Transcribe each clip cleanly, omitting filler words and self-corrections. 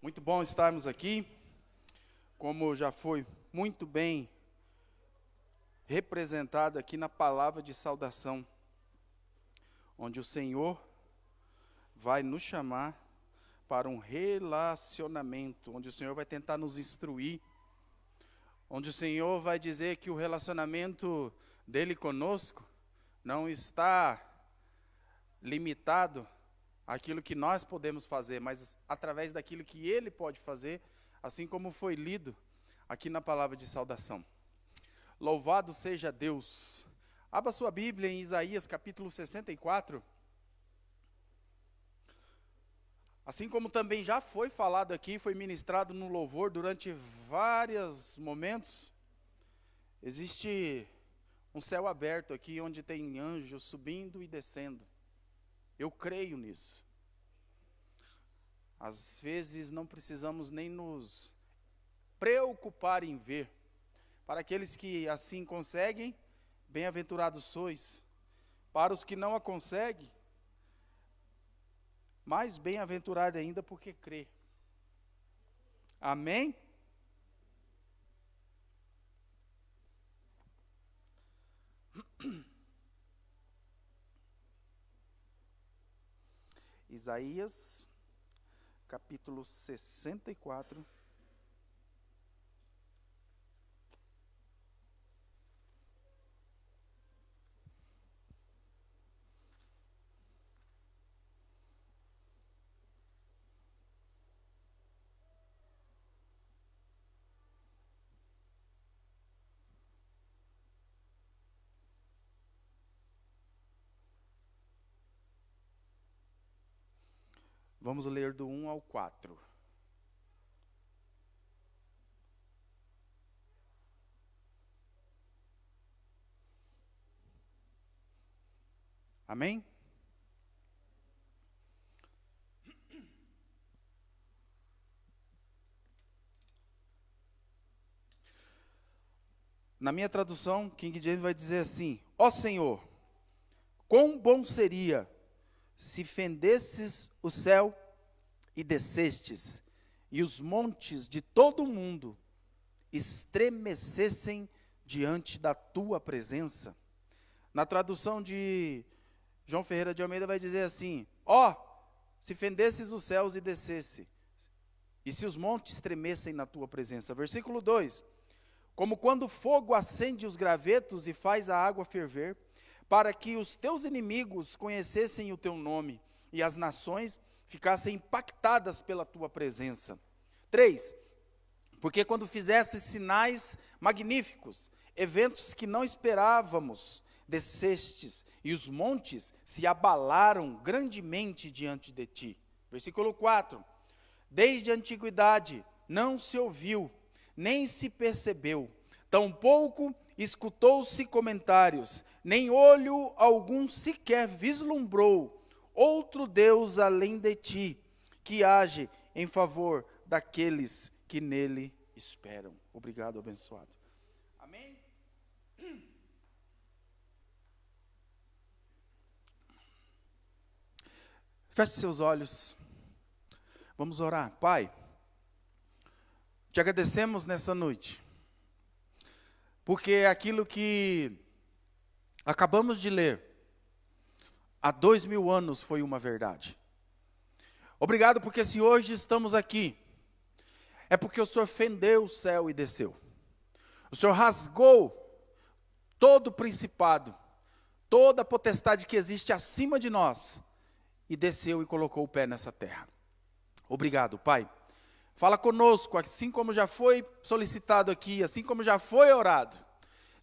Muito bom estarmos aqui, como já foi muito bem representado aqui na palavra de saudação, onde o Senhor vai nos chamar para um relacionamento, onde o Senhor vai tentar nos instruir, onde o Senhor vai dizer que o relacionamento dele conosco não está limitado àquilo que nós podemos fazer, mas através daquilo que ele pode fazer, assim como foi lido aqui na palavra de saudação. Louvado seja Deus. Abra sua Bíblia em Isaías capítulo 64. Assim como também já foi falado aqui, foi ministrado no louvor durante vários momentos, existe um céu aberto aqui, onde tem anjos subindo e descendo. Eu creio nisso. Às vezes não precisamos nem nos preocupar em ver. Para aqueles que assim conseguem, bem-aventurados sois. Para os que não a conseguem, mais bem-aventurado ainda porque crê. Amém? Isaías, capítulo 64. Vamos ler do 1 ao 4. Amém? Na minha tradução, King James vai dizer assim: Ó Senhor, quão bom seria se fendesses o céu e descestes, e os montes de todo o mundo estremecessem diante da tua presença. Na tradução de João Ferreira de Almeida vai dizer assim: ó, se fendesses os céus e descesse, e se os montes tremessem na tua presença. Versículo 2: como quando o fogo acende os gravetos e faz a água ferver, para que os teus inimigos conhecessem o teu nome, e as nações ficassem impactadas pela tua presença. 3, porque quando fizesses sinais magníficos, eventos que não esperávamos, descestes, e os montes se abalaram grandemente diante de ti. Versículo 4, desde a antiguidade não se ouviu, nem se percebeu, tampouco escutou-se comentários, nem olho algum sequer vislumbrou outro Deus além de ti, que age em favor daqueles que nele esperam. Obrigado, abençoado. Amém? Feche seus olhos. Vamos orar. Pai, te agradecemos nessa noite, porque aquilo que acabamos de ler, há 2000 anos foi uma verdade. Obrigado porque se hoje estamos aqui, é porque o Senhor fendeu o céu e desceu. O Senhor rasgou todo o principado, toda a potestade que existe acima de nós, e desceu e colocou o pé nessa terra. Obrigado, Pai. Fala conosco, assim como já foi solicitado aqui, assim como já foi orado.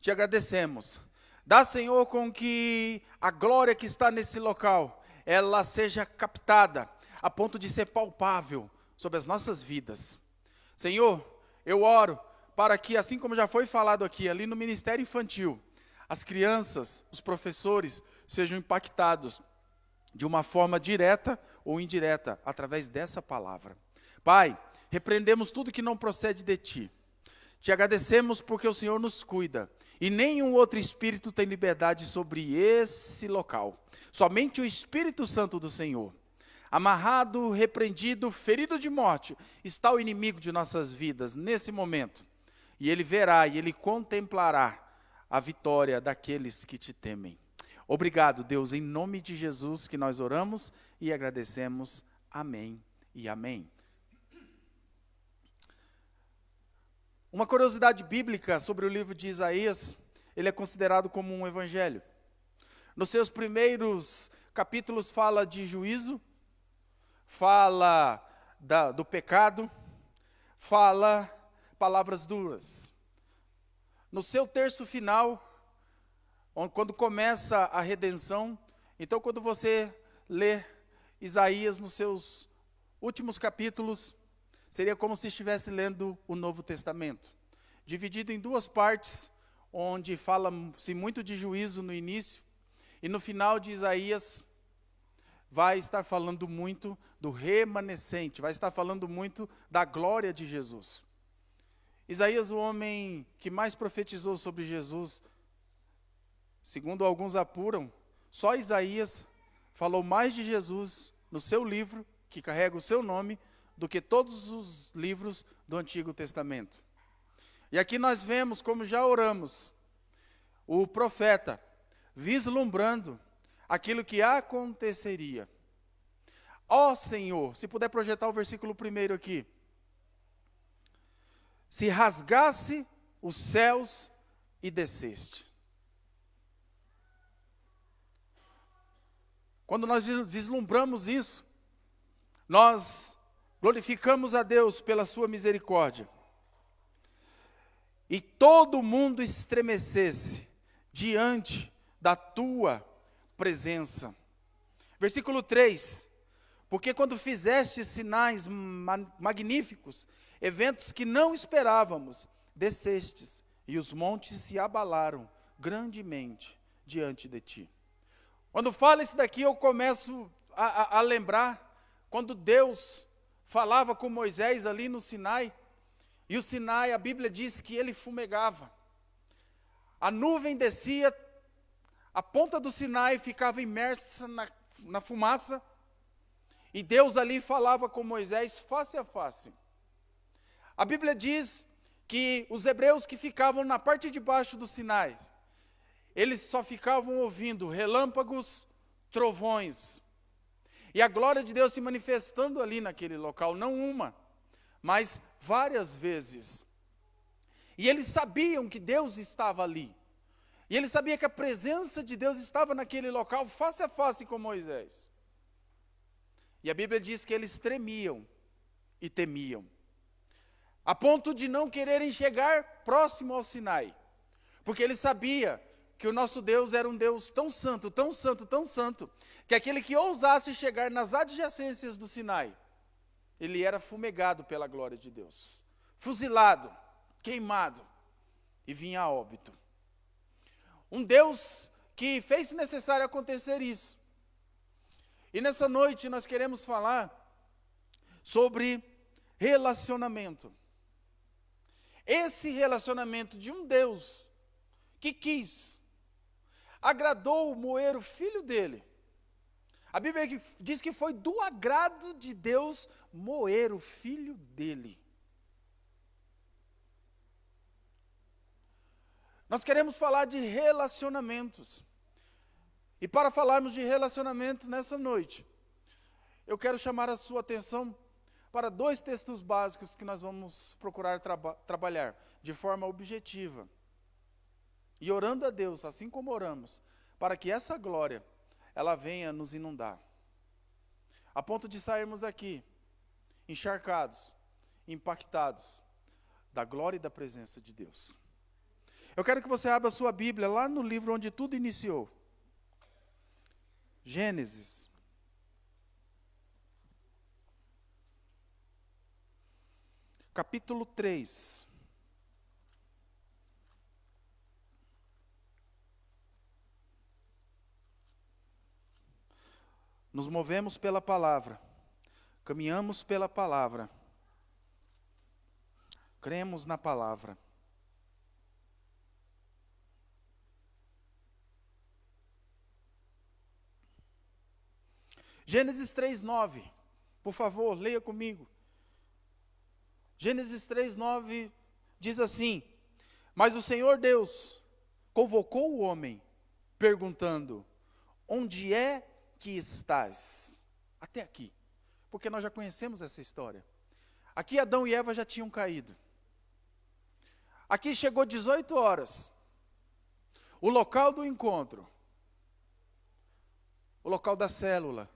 Te agradecemos. Dá, Senhor, com que a glória que está nesse local, ela seja captada, a ponto de ser palpável sobre as nossas vidas. Senhor, eu oro para que, assim como já foi falado aqui, ali no Ministério Infantil, as crianças, os professores, sejam impactados de uma forma direta ou indireta, através dessa palavra. Pai, repreendemos tudo que não procede de ti. Te agradecemos porque o Senhor nos cuida, e nenhum outro espírito tem liberdade sobre esse local. Somente o Espírito Santo do Senhor. amarrado, repreendido, ferido de morte, está o inimigo de nossas vidas nesse momento. E ele verá e ele contemplará a vitória daqueles que te temem. Obrigado, Deus, em nome de Jesus que nós oramos e agradecemos. Amém e amém. Uma curiosidade bíblica sobre o livro de Isaías, ele é considerado como um evangelho. Nos seus primeiros capítulos fala de juízo, fala do pecado, fala palavras duras. No seu terço final, quando começa a redenção, então quando você lê Isaías nos seus últimos capítulos, seria como se estivesse lendo o Novo Testamento, dividido em duas partes, onde fala-se muito de juízo no início, e no final de Isaías vai estar falando muito do remanescente, vai estar falando muito da glória de Jesus. Isaías, o homem que mais profetizou sobre Jesus, segundo alguns apuram, só Isaías falou mais de Jesus no seu livro, que carrega o seu nome, do que todos os livros do Antigo Testamento. E aqui nós vemos, como já oramos, o profeta vislumbrando aquilo que aconteceria. Ó Senhor, se puder projetar o versículo 1 aqui. Se rasgasse os céus e desceste. Quando nós vislumbramos isso, nós glorificamos a Deus pela sua misericórdia. E todo mundo estremecesse diante da tua presença. Versículo 3. Porque quando fizeste sinais magníficos, eventos que não esperávamos, descestes, e os montes se abalaram grandemente diante de ti. Quando fala isso daqui, eu começo a lembrar, quando Deus falava com Moisés ali no Sinai, e o Sinai, a Bíblia diz que ele fumegava. A nuvem descia, a ponta do Sinai ficava imersa na fumaça, e Deus ali falava com Moisés face a face. A Bíblia diz que os hebreus que ficavam na parte de baixo do Sinai, eles só ficavam ouvindo relâmpagos, trovões, e a glória de Deus se manifestando ali naquele local, não uma, mas várias vezes. E eles sabiam que Deus estava ali. E eles sabiam que a presença de Deus estava naquele local, face a face com Moisés. E a Bíblia diz que eles tremiam e temiam, a ponto de não quererem chegar próximo ao Sinai, porque eles sabiam que o nosso Deus era um Deus tão santo, tão santo, tão santo, que aquele que ousasse chegar nas adjacências do Sinai, ele era fumegado pela glória de Deus, fuzilado, queimado, e vinha a óbito. Um Deus que fez necessário acontecer isso. E nessa noite nós queremos falar sobre relacionamento. Esse relacionamento de um Deus que agradou moer o filho dele. A Bíblia diz que foi do agrado de Deus moer o filho dele. Nós queremos falar de relacionamentos. E para falarmos de relacionamento nessa noite, eu quero chamar a sua atenção para dois textos básicos que nós vamos procurar trabalhar de forma objetiva. E orando a Deus, assim como oramos, para que essa glória, ela venha nos inundar. A ponto de sairmos daqui, encharcados, impactados da glória e da presença de Deus. Eu quero que você abra a sua Bíblia lá no livro onde tudo iniciou. Gênesis. Capítulo 3. Nos movemos pela palavra, caminhamos pela palavra, cremos na palavra. Gênesis 3:9. Por favor, leia comigo. Gênesis 3:9 diz assim: mas o Senhor Deus convocou o homem, perguntando: onde é que estás? Até aqui, porque nós já conhecemos essa história. Aqui Adão e Eva já tinham caído. Aqui chegou 18 horas, o local do encontro, o local da célula,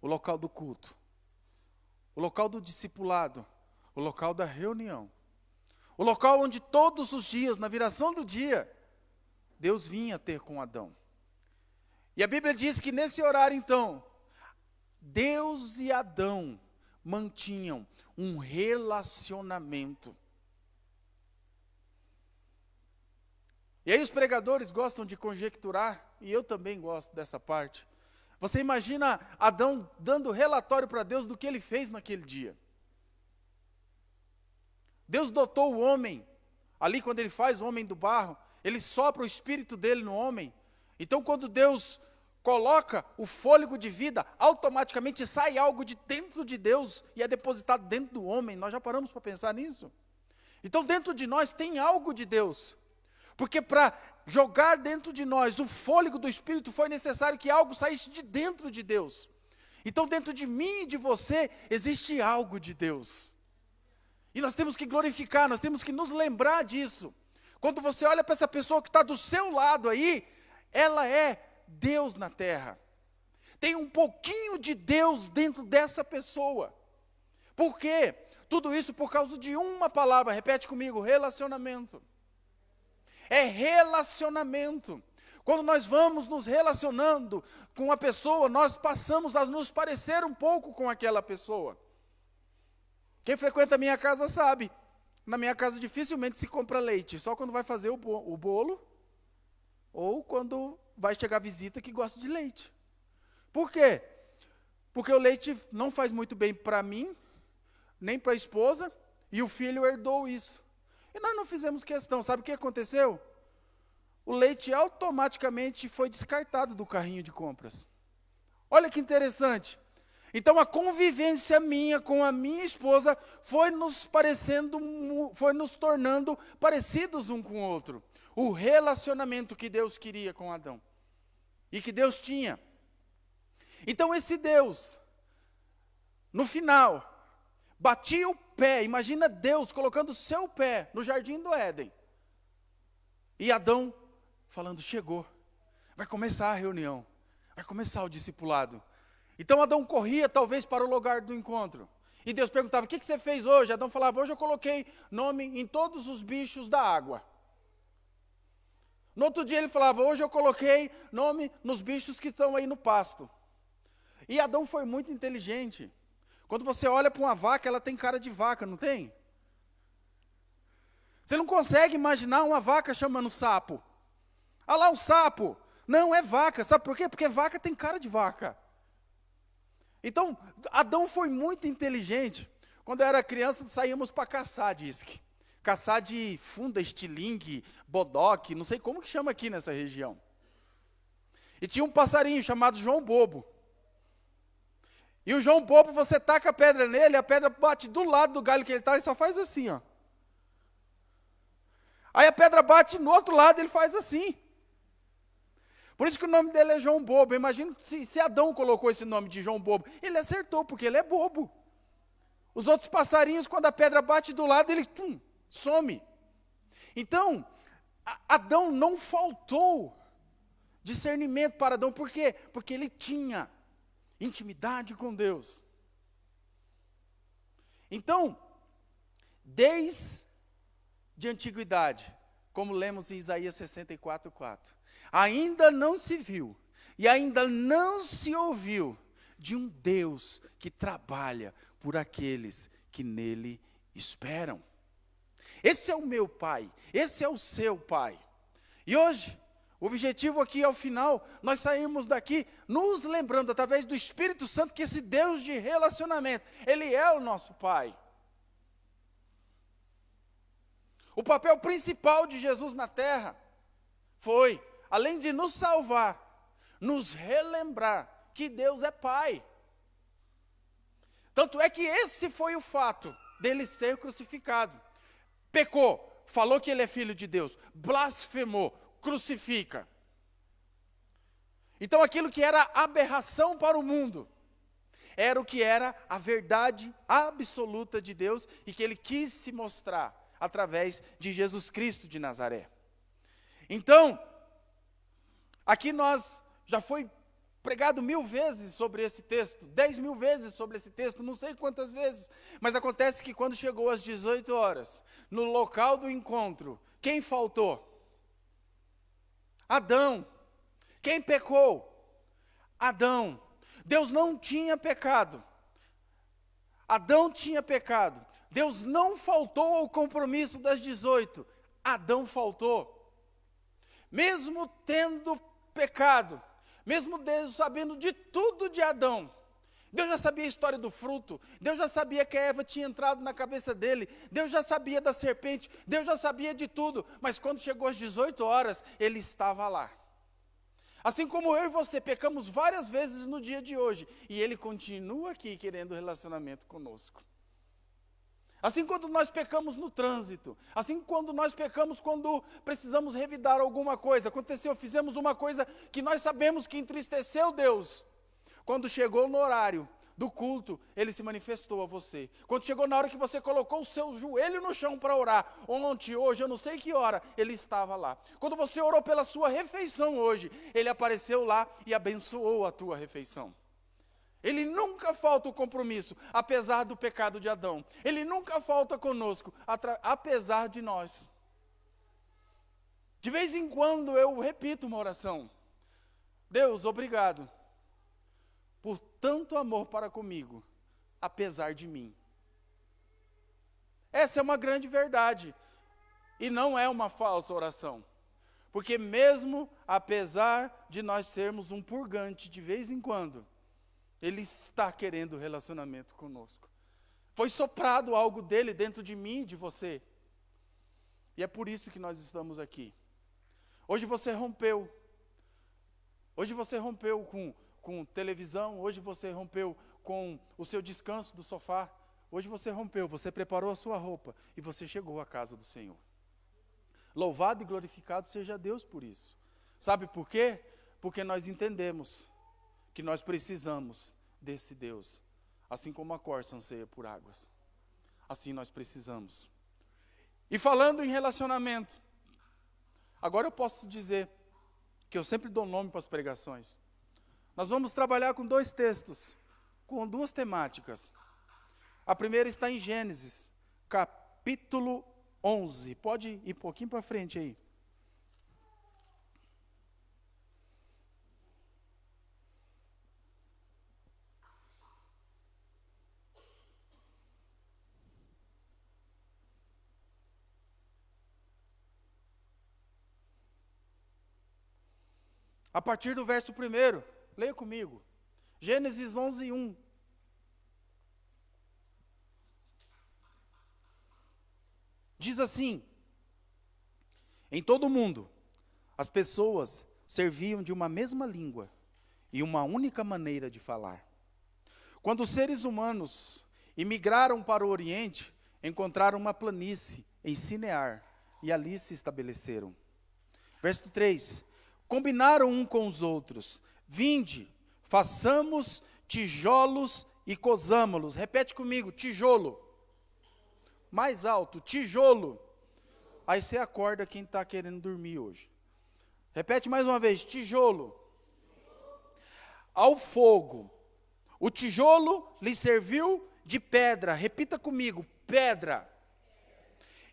o local do culto, o local do discipulado, o local da reunião, o local onde todos os dias, na viração do dia, Deus vinha ter com Adão. E a Bíblia diz que nesse horário então, Deus e Adão mantinham um relacionamento. E aí os pregadores gostam de conjecturar, e eu também gosto dessa parte. Você imagina Adão dando relatório para Deus do que ele fez naquele dia. Deus dotou o homem, ali quando ele faz o homem do barro, ele sopra o espírito dele no homem. Então quando Deus coloca o fôlego de vida, automaticamente sai algo de dentro de Deus e é depositado dentro do homem. Nós já paramos para pensar nisso? Então dentro de nós tem algo de Deus. Porque para jogar dentro de nós o fôlego do Espírito foi necessário que algo saísse de dentro de Deus. Então dentro de mim e de você existe algo de Deus. E nós temos que glorificar, nós temos que nos lembrar disso. Quando você olha para essa pessoa que está do seu lado aí, ela é Deus na terra. Tem um pouquinho de Deus dentro dessa pessoa. Por quê? Tudo isso por causa de uma palavra, repete comigo: relacionamento. É relacionamento. Quando nós vamos nos relacionando com uma pessoa, nós passamos a nos parecer um pouco com aquela pessoa. Quem frequenta a minha casa sabe, na minha casa dificilmente se compra leite, só quando vai fazer o bolo, ou quando vai chegar visita que gosta de leite. Por quê? Porque o leite não faz muito bem para mim, nem para a esposa, e o filho herdou isso. E nós não fizemos questão. Sabe o que aconteceu? O leite automaticamente foi descartado do carrinho de compras. Olha que interessante. Então a convivência minha com a minha esposa foi nos tornando parecidos um com o outro. O relacionamento que Deus queria com Adão. E que Deus tinha. Então esse Deus, no final, batia o pé. Imagina Deus colocando o seu pé no jardim do Éden. E Adão falando: chegou, vai começar a reunião, vai começar o discipulado. Então Adão corria talvez para o lugar do encontro. E Deus perguntava: o que você fez hoje? Adão falava: hoje eu coloquei nome em todos os bichos da água. No outro dia ele falava: hoje eu coloquei nome nos bichos que estão aí no pasto. E Adão foi muito inteligente. Quando você olha para uma vaca, ela tem cara de vaca, não tem? Você não consegue imaginar uma vaca chamando sapo. Ah lá, um sapo. Não, é vaca. Sabe por quê? Porque vaca tem cara de vaca. Então, Adão foi muito inteligente. Quando eu era criança, saíamos para caçar, diz que. Caçar de funda, estilingue, bodoque, não sei como que chama aqui nessa região. E tinha um passarinho chamado João Bobo. E o João Bobo, você taca a pedra nele, a pedra bate do lado do galho que ele está e só faz assim, ó. Aí a pedra bate no outro lado, ele faz assim. Por isso que o nome dele é João Bobo. Imagina se Adão colocou esse nome de João Bobo. Ele acertou, porque ele é bobo. Os outros passarinhos, quando a pedra bate do lado, ele some. Então, Adão não faltou discernimento para Adão. Por quê? Porque ele tinha intimidade com Deus. Então, desde a antiguidade, como lemos em Isaías 64:4, ainda não se viu e ainda não se ouviu de um Deus que trabalha por aqueles que nele esperam. Esse é o meu Pai, esse é o seu Pai. E hoje, o objetivo aqui ao final, nós sairmos daqui nos lembrando, através do Espírito Santo, que esse Deus de relacionamento, Ele é o nosso Pai. O papel principal de Jesus na terra foi, além de nos salvar, nos relembrar que Deus é Pai. Tanto é que esse foi o fato dele ser crucificado. Pecou, falou que ele é filho de Deus, blasfemou, crucifica. Então aquilo que era aberração para o mundo, era o que era a verdade absoluta de Deus e que ele quis se mostrar através de Jesus Cristo de Nazaré. Então, aqui nós já foi pregado 1000 vezes sobre esse texto, 10.000 vezes sobre esse texto, não sei quantas vezes, mas acontece que quando chegou às 18 horas, no local do encontro, quem faltou? Adão. Quem pecou? Adão. Deus não tinha pecado. Adão tinha pecado. Deus não faltou ao compromisso das 18. Adão faltou. Mesmo tendo pecado, mesmo Deus sabendo de tudo de Adão, Deus já sabia a história do fruto, Deus já sabia que a Eva tinha entrado na cabeça dele, Deus já sabia da serpente, Deus já sabia de tudo, mas quando chegou às 18 horas, ele estava lá. Assim como eu e você pecamos várias vezes no dia de hoje, e ele continua aqui querendo relacionamento conosco. Assim quando nós pecamos no trânsito, assim quando nós pecamos quando precisamos revidar alguma coisa, aconteceu, fizemos uma coisa que nós sabemos que entristeceu Deus. Quando chegou no horário do culto, ele se manifestou a você. Quando chegou na hora que você colocou o seu joelho no chão para orar, ontem, hoje, eu não sei que hora, ele estava lá. Quando você orou pela sua refeição hoje, ele apareceu lá e abençoou a tua refeição. Ele nunca falta o compromisso, apesar do pecado de Adão. Ele nunca falta conosco, apesar de nós. De vez em quando eu repito uma oração. Deus, obrigado por tanto amor para comigo, apesar de mim. Essa é uma grande verdade. E não é uma falsa oração. Porque mesmo apesar de nós sermos um purgante de vez em quando, ele está querendo relacionamento conosco. Foi soprado algo dele dentro de mim e de você. E é por isso que nós estamos aqui. Hoje você rompeu. Hoje você rompeu com televisão. Hoje você rompeu com o seu descanso do sofá. Hoje você rompeu, você preparou a sua roupa e você chegou à casa do Senhor. Louvado e glorificado seja Deus por isso. Sabe por quê? Porque nós entendemos que nós precisamos desse Deus, assim como a corça anseia por águas, assim nós precisamos. E falando em relacionamento, agora eu posso dizer que eu sempre dou nome para as pregações. Nós vamos trabalhar com 2 textos, com 2 temáticas. A primeira está em Gênesis, capítulo 11. Pode ir um pouquinho para frente aí. A partir do verso 1, leia comigo. Gênesis 11, 1. Diz assim: em todo o mundo, as pessoas serviam de uma mesma língua e uma única maneira de falar. Quando os seres humanos imigraram para o Oriente, encontraram uma planície em Sinear e ali se estabeleceram. Verso 3. Combinaram um com os outros. Vinde, façamos tijolos e cozamo-los. Repete comigo, tijolo. Mais alto, tijolo. Aí você acorda quem está querendo dormir hoje. Repete mais uma vez, tijolo. Ao fogo. O tijolo lhe serviu de pedra. Repita comigo, pedra.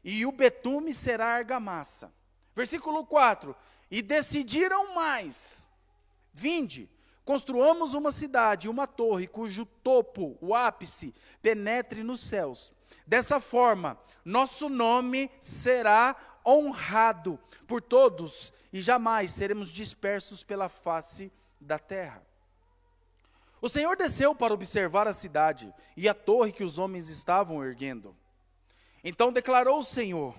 E o betume será argamassa. Versículo 4. E decidiram mais. Vinde, construamos uma cidade, uma torre, cujo topo, o ápice, penetre nos céus. Dessa forma, nosso nome será honrado por todos e jamais seremos dispersos pela face da terra. O Senhor desceu para observar a cidade e a torre que os homens estavam erguendo. Então declarou o Senhor: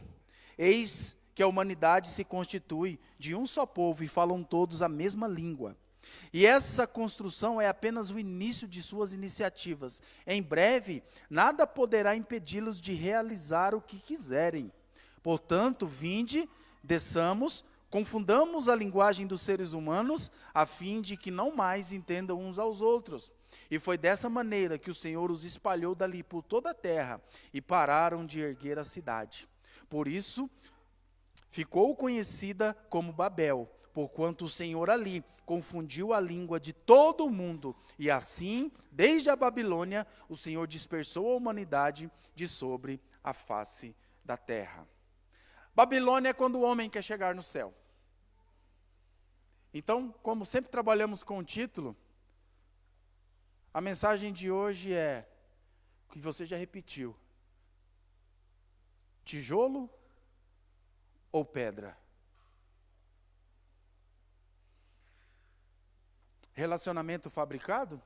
eis que a humanidade se constitui de um só povo e falam todos a mesma língua. E essa construção é apenas o início de suas iniciativas. Em breve, nada poderá impedi-los de realizar o que quiserem. Portanto, vinde, desçamos, confundamos a linguagem dos seres humanos, a fim de que não mais entendam uns aos outros. E foi dessa maneira que o Senhor os espalhou dali por toda a terra, e pararam de erguer a cidade. Por isso, ficou conhecida como Babel, porquanto o Senhor ali confundiu a língua de todo o mundo, e assim, desde a Babilônia, o Senhor dispersou a humanidade de sobre a face da terra. Babilônia é quando o homem quer chegar no céu. Então, como sempre trabalhamos com o título, a mensagem de hoje é, que você já repetiu: tijolo ou pedra? Relacionamento fabricado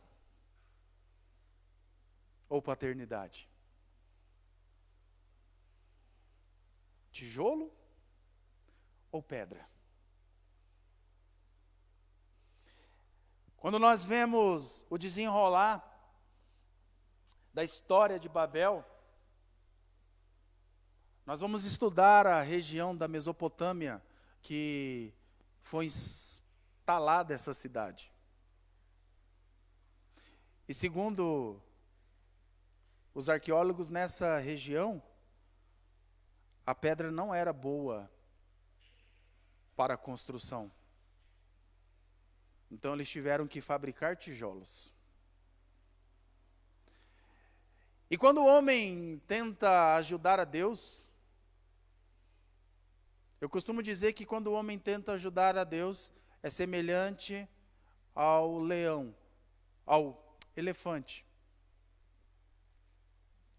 ou paternidade? Tijolo ou pedra? Quando nós vemos o desenrolar da história de Babel, nós vamos estudar a região da Mesopotâmia que foi instalada essa cidade. E segundo os arqueólogos nessa região, a pedra não era boa para a construção. Então eles tiveram que fabricar tijolos. E quando o homem tenta ajudar a Deus, eu costumo dizer que quando o homem tenta ajudar a Deus, é semelhante ao leão, ao elefante,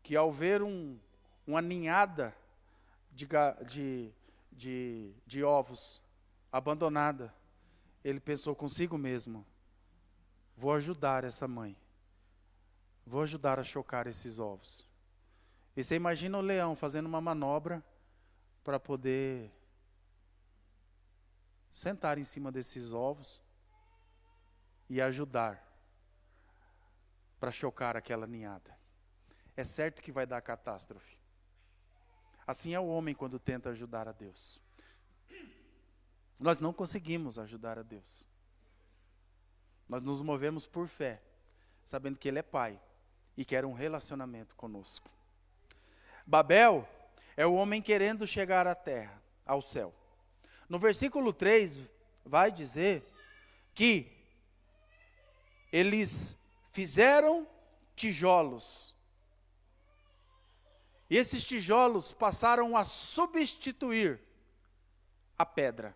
que ao ver uma ninhada de ovos abandonada, ele pensou consigo mesmo: vou ajudar essa mãe, vou ajudar a chocar esses ovos. E você imagina o leão fazendo uma manobra para poder sentar em cima desses ovos e ajudar para chocar aquela ninhada. É certo que vai dar catástrofe. Assim é o homem quando tenta ajudar a Deus. Nós não conseguimos ajudar a Deus. Nós nos movemos por fé, sabendo que Ele é Pai e quer um relacionamento conosco. Babel é o homem querendo chegar à terra, ao céu. No versículo 3 vai dizer que eles fizeram tijolos. E esses tijolos passaram a substituir a pedra.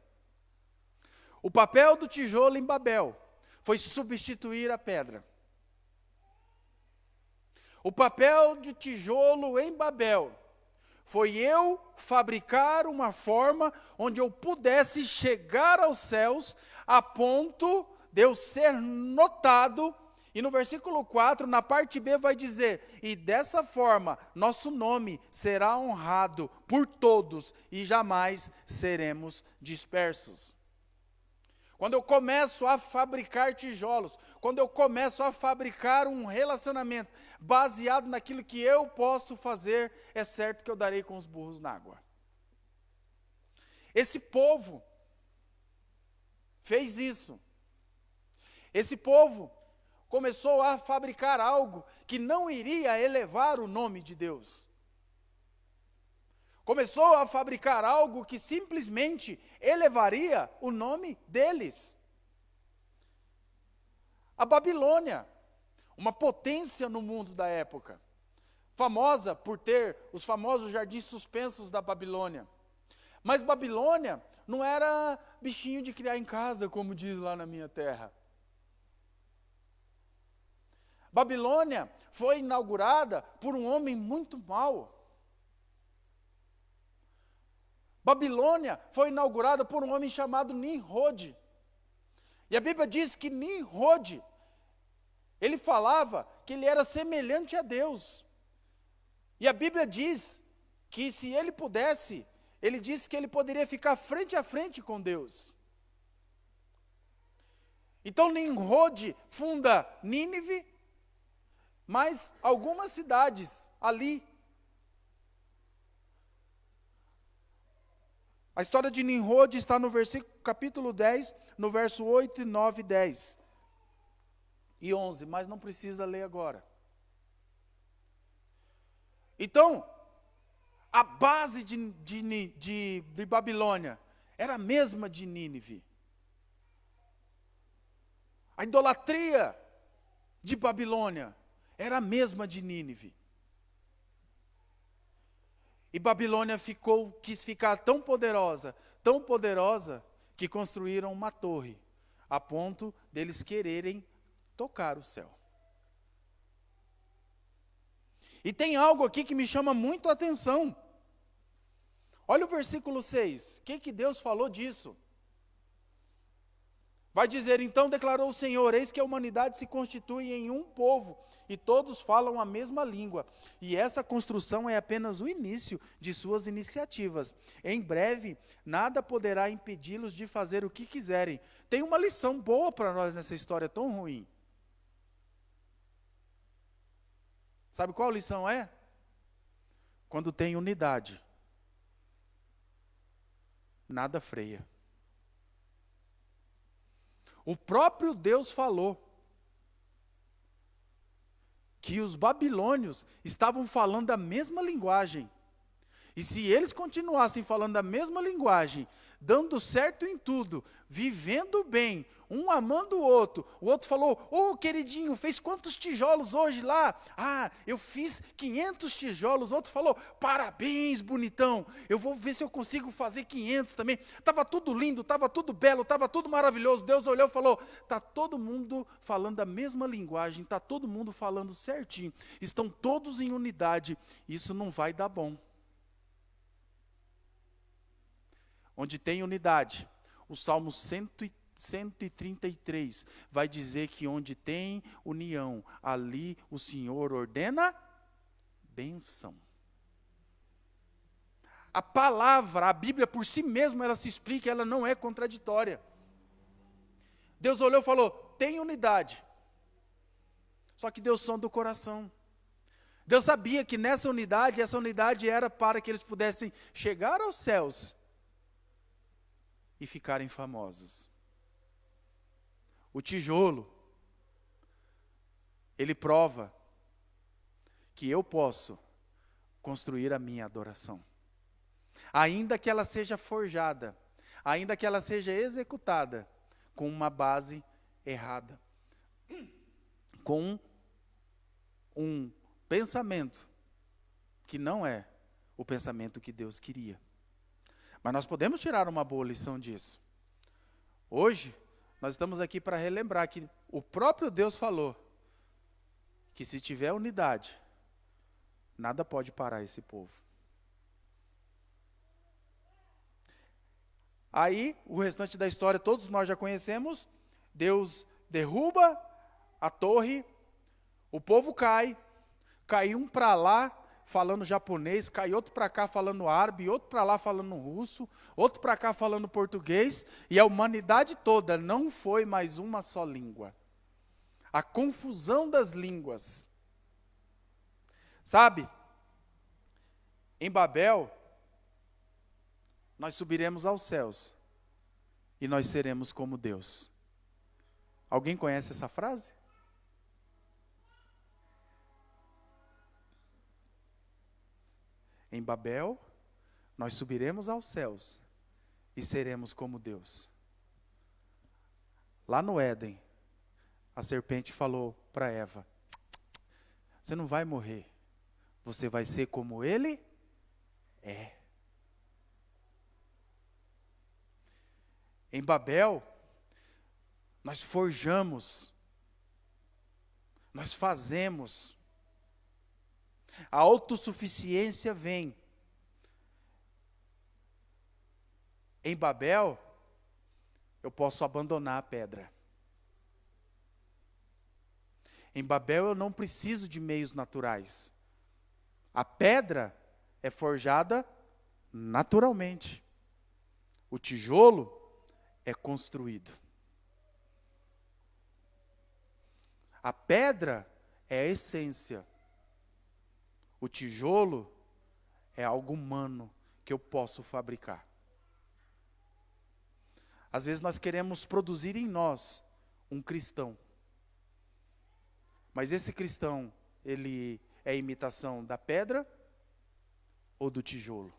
O papel do tijolo em Babel foi substituir a pedra. O papel de tijolo em Babel foi eu fabricar uma forma onde eu pudesse chegar aos céus a ponto de eu ser notado. E no versículo 4, na parte B, vai dizer: e dessa forma, nosso nome será honrado por todos e jamais seremos dispersos. Quando eu começo a fabricar tijolos, quando eu começo a fabricar um relacionamento baseado naquilo que eu posso fazer, é certo que eu darei com os burros na água. Esse povo fez isso. Esse povo começou a fabricar algo que não iria elevar o nome de Deus. Começou a fabricar algo que simplesmente elevaria o nome deles. A Babilônia, uma potência no mundo da época, famosa por ter os famosos jardins suspensos da Babilônia. Mas Babilônia não era bichinho de criar em casa, como diz lá na minha terra. Babilônia foi inaugurada por um homem muito mau. Babilônia foi inaugurada por um homem chamado Nimrod. E a Bíblia diz que Nimrod, ele falava que ele era semelhante a Deus. E a Bíblia diz que se ele pudesse, ele disse que ele poderia ficar frente a frente com Deus. Então Nimrod funda Nínive, mais algumas cidades ali. A história de Nimrod está no capítulo 10, no verso 8, 9, 10 e 11, mas não precisa ler agora. Então, a base de Babilônia era a mesma de Nínive. A idolatria de Babilônia era a mesma de Nínive. E Babilônia quis ficar tão poderosa, que construíram uma torre, a ponto deles quererem tocar o céu. E tem algo aqui que me chama muito a atenção. Olha o versículo 6, o que Deus falou disso? Vai dizer, então declarou o Senhor, eis que a humanidade se constitui em um povo, e todos falam a mesma língua, e essa construção é apenas o início de suas iniciativas. Em breve, nada poderá impedi-los de fazer o que quiserem. Tem uma lição boa para nós nessa história tão ruim. Sabe qual lição é? Quando tem unidade, nada freia. O próprio Deus falou que os babilônios estavam falando a mesma linguagem. E se eles continuassem falando a mesma linguagem, dando certo em tudo, vivendo bem, um amando o outro falou, queridinho, fez quantos tijolos hoje lá? Eu fiz 500 tijolos. O outro falou, parabéns, bonitão, eu vou ver se eu consigo fazer 500 também. Estava tudo lindo, estava tudo belo, estava tudo maravilhoso. Deus olhou e falou, está todo mundo falando a mesma linguagem, está todo mundo falando certinho, estão todos em unidade, isso não vai dar bom. Onde tem unidade, o Salmo 133 vai dizer que onde tem união, ali o Senhor ordena bênção. A palavra, a Bíblia por si mesma, ela se explica, ela não é contraditória. Deus olhou e falou, tem unidade. Só que Deus sonda o coração. Deus sabia que essa unidade era para que eles pudessem chegar aos céus e ficarem famosos. O tijolo, ele prova que eu posso construir a minha adoração. Ainda que ela seja forjada, ainda que ela seja executada com uma base errada, com um pensamento que não é o pensamento que Deus queria. Mas nós podemos tirar uma boa lição disso. Hoje, nós estamos aqui para relembrar que o próprio Deus falou que se tiver unidade, nada pode parar esse povo. Aí, o restante da história, todos nós já conhecemos. Deus derruba a torre, o povo cai um para lá, falando japonês, cai outro para cá falando árabe, outro para lá falando russo, outro para cá falando português, e a humanidade toda não foi mais uma só língua. A confusão das línguas. Sabe, em Babel, nós subiremos aos céus, e nós seremos como Deus. Alguém conhece essa frase? Em Babel, nós subiremos aos céus e seremos como Deus. Lá no Éden, a serpente falou para Eva, você não vai morrer, você vai ser como ele é. Em Babel, nós forjamos, nós fazemos. A autossuficiência vem. Em Babel, eu posso abandonar a pedra. Em Babel, eu não preciso de meios naturais. A pedra é forjada naturalmente. O tijolo é construído. A pedra é a essência. O tijolo é algo humano que eu posso fabricar. Às vezes nós queremos produzir em nós um cristão. Mas esse cristão, ele é imitação da pedra ou do tijolo?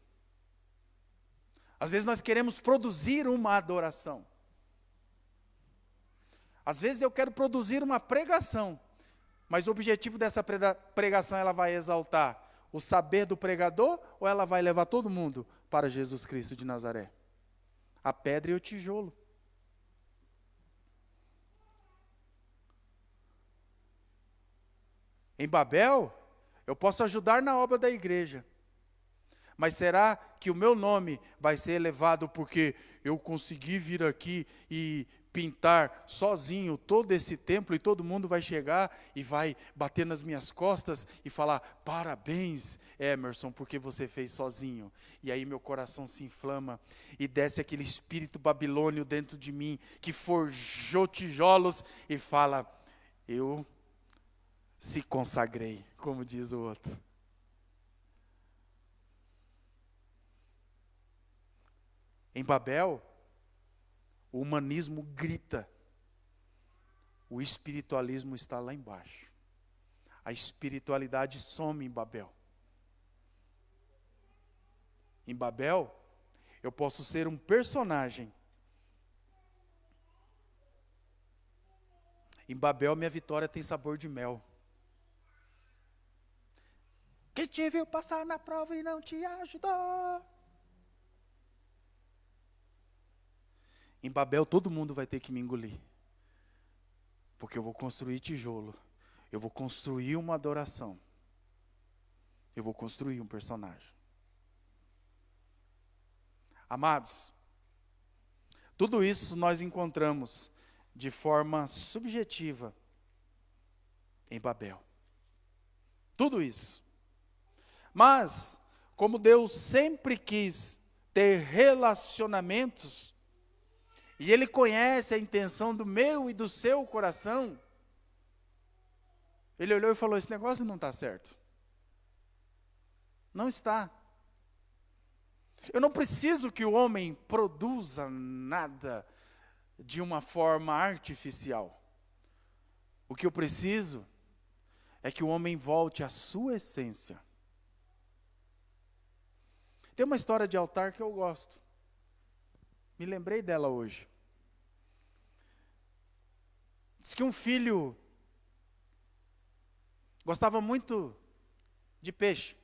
Às vezes nós queremos produzir uma adoração. Às vezes eu quero produzir uma pregação, mas o objetivo dessa pregação, ela vai exaltar o saber do pregador ou ela vai levar todo mundo para Jesus Cristo de Nazaré? A pedra e o tijolo. Em Babel, eu posso ajudar na obra da igreja. Mas será que o meu nome vai ser elevado porque eu consegui vir aqui e pintar sozinho todo esse templo e todo mundo vai chegar e vai bater nas minhas costas e falar: parabéns, Emerson, porque você fez sozinho. E aí meu coração se inflama e desce aquele espírito babilônio dentro de mim que forjou tijolos e fala: eu se consagrei, como diz o outro. Em Babel, o humanismo grita, o espiritualismo está lá embaixo. A espiritualidade some em Babel. Em Babel, eu posso ser um personagem. Em Babel, minha vitória tem sabor de mel. Quem te viu passar na prova e não te ajudou? Em Babel, todo mundo vai ter que me engolir. Porque eu vou construir tijolo. Eu vou construir uma adoração. Eu vou construir um personagem. Amados, tudo isso nós encontramos de forma subjetiva em Babel. Tudo isso. Mas, como Deus sempre quis ter relacionamentos, e Ele conhece a intenção do meu e do seu coração, Ele olhou e falou: esse negócio não está certo. Não está. Eu não preciso que o homem produza nada de uma forma artificial. O que eu preciso é que o homem volte à sua essência. Tem uma história de altar que eu gosto. Me lembrei dela hoje. Diz que um filho gostava muito de peixe.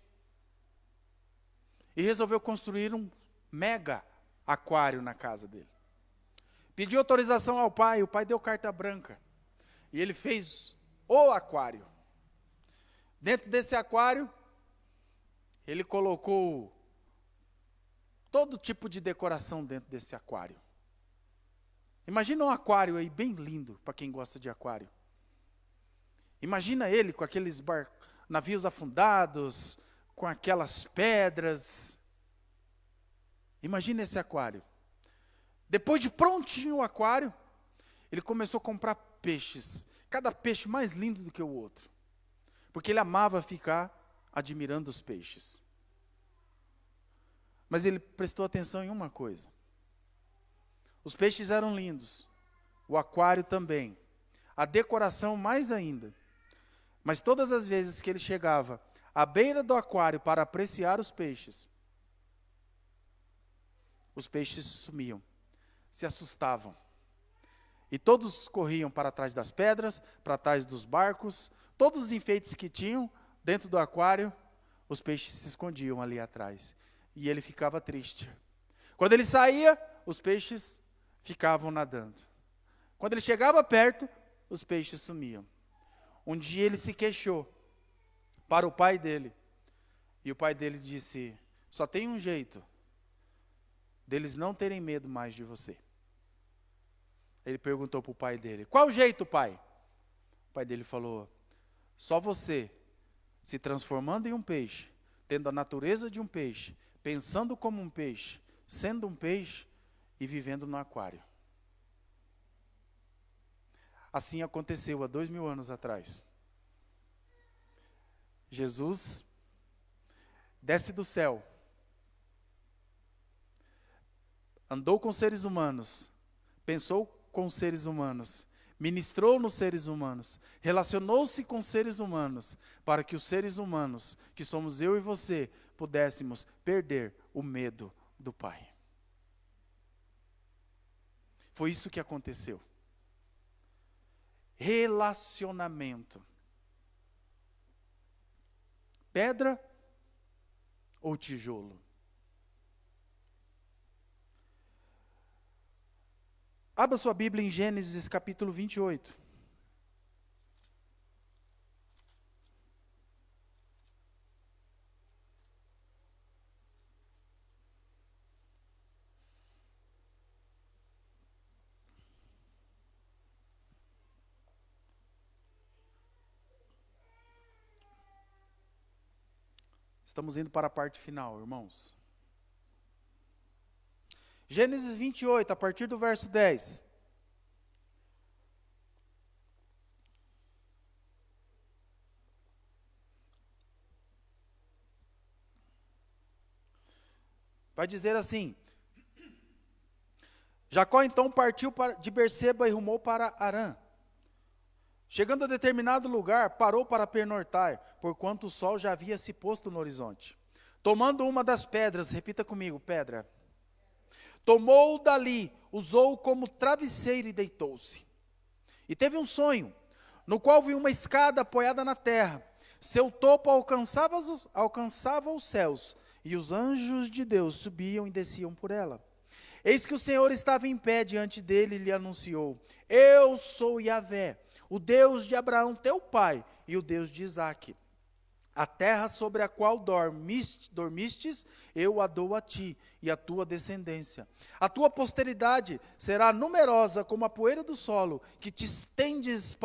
E resolveu construir um mega aquário na casa dele. Pediu autorização ao pai, o pai deu carta branca. E ele fez o aquário. Dentro desse aquário, ele colocou todo tipo de decoração dentro desse aquário. Imagina um aquário aí bem lindo, para quem gosta de aquário. Imagina ele com aqueles navios afundados, com aquelas pedras. Imagina esse aquário. Depois de prontinho o aquário, ele começou a comprar peixes. Cada peixe mais lindo do que o outro. Porque ele amava ficar admirando os peixes. Mas ele prestou atenção em uma coisa. Os peixes eram lindos. O aquário também. A decoração mais ainda. Mas todas as vezes que ele chegava à beira do aquário para apreciar os peixes sumiam, se assustavam. E todos corriam para trás das pedras, para trás dos barcos, todos os enfeites que tinham dentro do aquário, os peixes se escondiam ali atrás. E ele ficava triste. Quando ele saía, os peixes ficavam nadando. Quando ele chegava perto, os peixes sumiam. Um dia ele se queixou para o pai dele. E o pai dele disse: só tem um jeito deles não terem medo mais de você. Ele perguntou para o pai dele: qual jeito, pai? O pai dele falou: só você se transformando em um peixe, tendo a natureza de um peixe, pensando como um peixe, sendo um peixe e vivendo no aquário. Assim aconteceu há 2000 anos atrás. Jesus desce do céu, andou com seres humanos, pensou com os seres humanos, ministrou nos seres humanos, relacionou-se com seres humanos, para que os seres humanos, que somos eu e você, pudéssemos perder o medo do Pai. Foi isso que aconteceu. Relacionamento. Pedra ou tijolo? Abra sua Bíblia em Gênesis capítulo 28. Estamos indo para a parte final, irmãos. Gênesis 28, a partir do verso 10. Vai dizer assim: Jacó então partiu de Berseba e rumou para Harã. Chegando a determinado lugar, parou para pernoitar, porquanto o sol já havia se posto no horizonte. Tomando uma das pedras, repita comigo, pedra. Tomou dali, usou como travesseiro e deitou-se. E teve um sonho, no qual viu uma escada apoiada na terra. Seu topo alcançava os céus, e os anjos de Deus subiam e desciam por ela. Eis que o Senhor estava em pé diante dele e lhe anunciou: Eu sou Yahvé, o Deus de Abraão teu pai, e o Deus de Isaque. A terra sobre a qual dormistes, eu a dou a ti e a tua descendência. A tua posteridade será numerosa como a poeira do solo, que te estenderás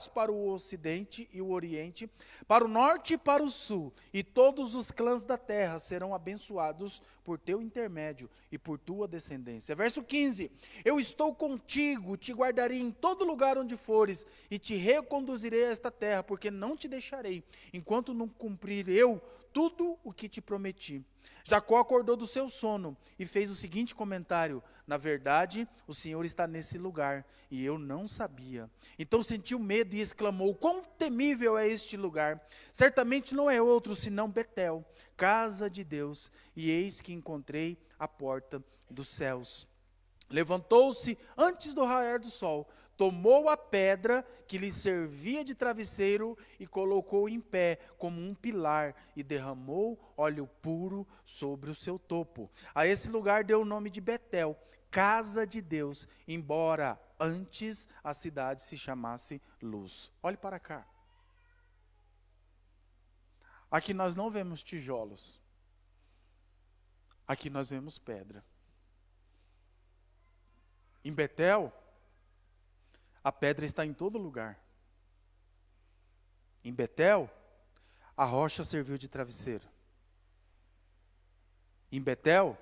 para o ocidente e o oriente, para o norte e para o sul, e todos os clãs da terra serão abençoados por teu intermédio e por tua descendência. Verso 15: Eu estou contigo, te guardarei em todo lugar onde fores, e te reconduzirei a esta terra, porque não te deixarei, enquanto não cumprir eu tudo o que te prometi. Jacó acordou do seu sono e fez o seguinte comentário: Na verdade, o Senhor está nesse lugar, e eu não sabia. Então sentiu medo e exclamou: Quão temível é este lugar! Certamente não é outro senão Betel, casa de Deus, e eis que encontrei a porta dos céus. Levantou-se antes do raiar do sol, tomou a pedra que lhe servia de travesseiro e colocou em pé como um pilar e derramou óleo puro sobre o seu topo. A esse lugar deu o nome de Betel, casa de Deus, embora antes a cidade se chamasse Luz. Olhe para cá. Aqui nós não vemos tijolos. Aqui nós vemos pedra. Em Betel, a pedra está em todo lugar. Em Betel, a rocha serviu de travesseiro. Em Betel,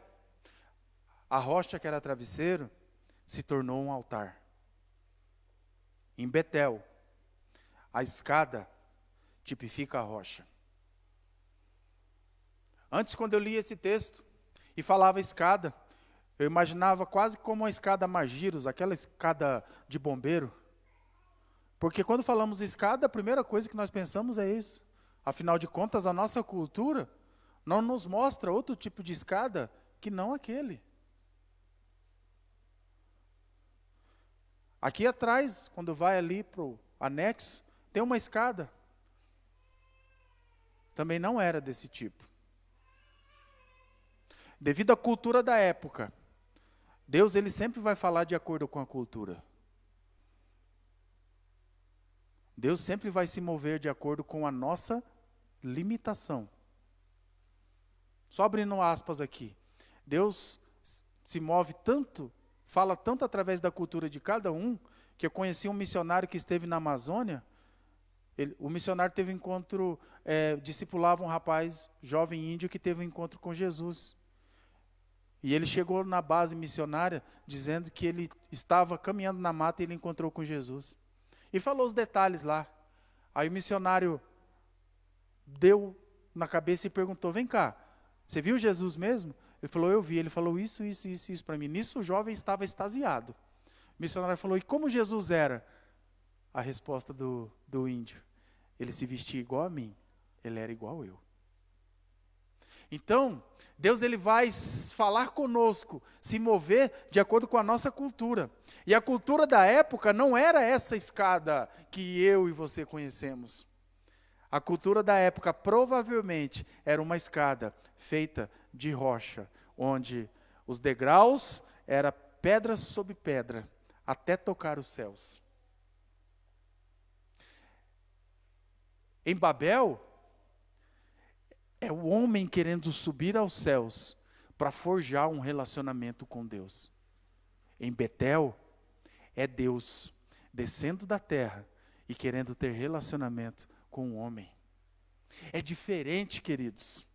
a rocha que era travesseiro se tornou um altar. Em Betel, a escada tipifica a rocha. Antes, quando eu li esse texto e falava escada, eu imaginava quase como a escada Magiros, aquela escada de bombeiro. Porque quando falamos escada, a primeira coisa que nós pensamos é isso. Afinal de contas, a nossa cultura não nos mostra outro tipo de escada que não aquele. Aqui atrás, quando vai ali para o anexo, tem uma escada. Também não era desse tipo. Devido à cultura da época, Deus ele sempre vai falar de acordo com a cultura. Deus sempre vai se mover de acordo com a nossa limitação. Só abrindo aspas aqui. Deus se move tanto, fala tanto através da cultura de cada um, que eu conheci um missionário que esteve na Amazônia. O missionário teve um encontro, discipulava um rapaz jovem índio que teve um encontro com Jesus. E ele chegou na base missionária dizendo que ele estava caminhando na mata e ele encontrou com Jesus. E falou os detalhes lá. Aí o missionário deu na cabeça e perguntou, vem cá, você viu Jesus mesmo? Ele falou, eu vi. Ele falou isso para mim. Nisso o jovem estava extasiado. O missionário falou, e como Jesus era? A resposta do índio, ele se vestia igual a mim, ele era igual eu. Então, Deus ele vai falar conosco, se mover de acordo com a nossa cultura. E a cultura da época não era essa escada que eu e você conhecemos. A cultura da época provavelmente era uma escada feita de rocha, onde os degraus eram pedra sobre pedra, até tocar os céus. Em Babel, é o homem querendo subir aos céus para forjar um relacionamento com Deus. Em Betel, é Deus descendo da terra e querendo ter relacionamento com o homem. É diferente, queridos.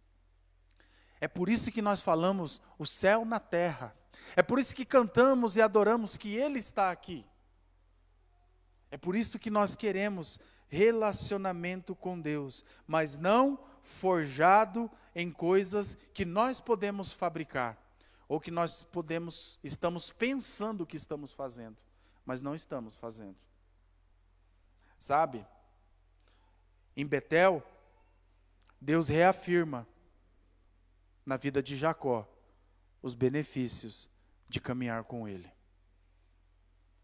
É por isso que nós falamos o céu na terra. É por isso que cantamos e adoramos que Ele está aqui. É por isso que nós queremos relacionamento com Deus, mas não forjado em coisas que nós podemos fabricar, ou que estamos pensando que estamos fazendo, mas não estamos fazendo. Sabe? Em Betel, Deus reafirma na vida de Jacó os benefícios de caminhar com Ele.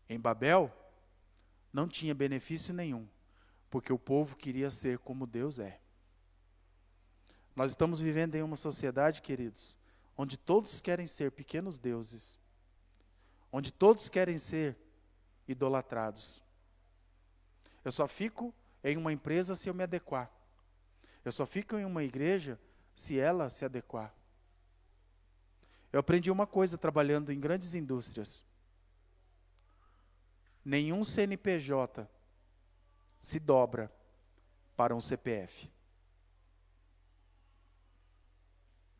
Em Babel, não tinha benefício nenhum, porque o povo queria ser como Deus é. Nós estamos vivendo em uma sociedade, queridos, onde todos querem ser pequenos deuses, onde todos querem ser idolatrados. Eu só fico em uma empresa se eu me adequar. Eu só fico em uma igreja se ela se adequar. Eu aprendi uma coisa trabalhando em grandes indústrias. Nenhum CNPJ se dobra para um CPF.